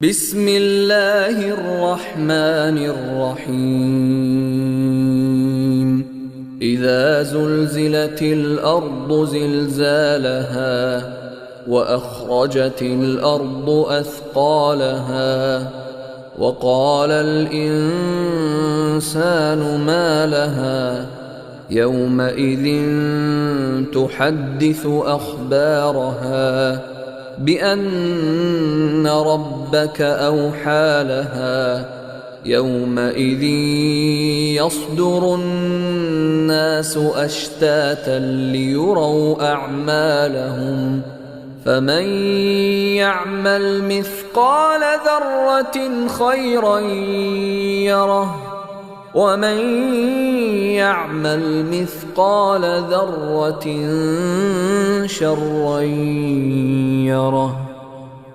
بسم الله الرحمن الرحيم إذا زلزلت الأرض زلزالها وأخرجت الأرض أثقالها وقال الإنسان ما لها يومئذ تحدث أخبارها بأن ربك أوحى لها يومئذ يصدر الناس أشتاتا ليروا أعمالهم فمن يعمل مثقال ذرة خيرا يره ومن يعمل مثقال ذرة شرا يره.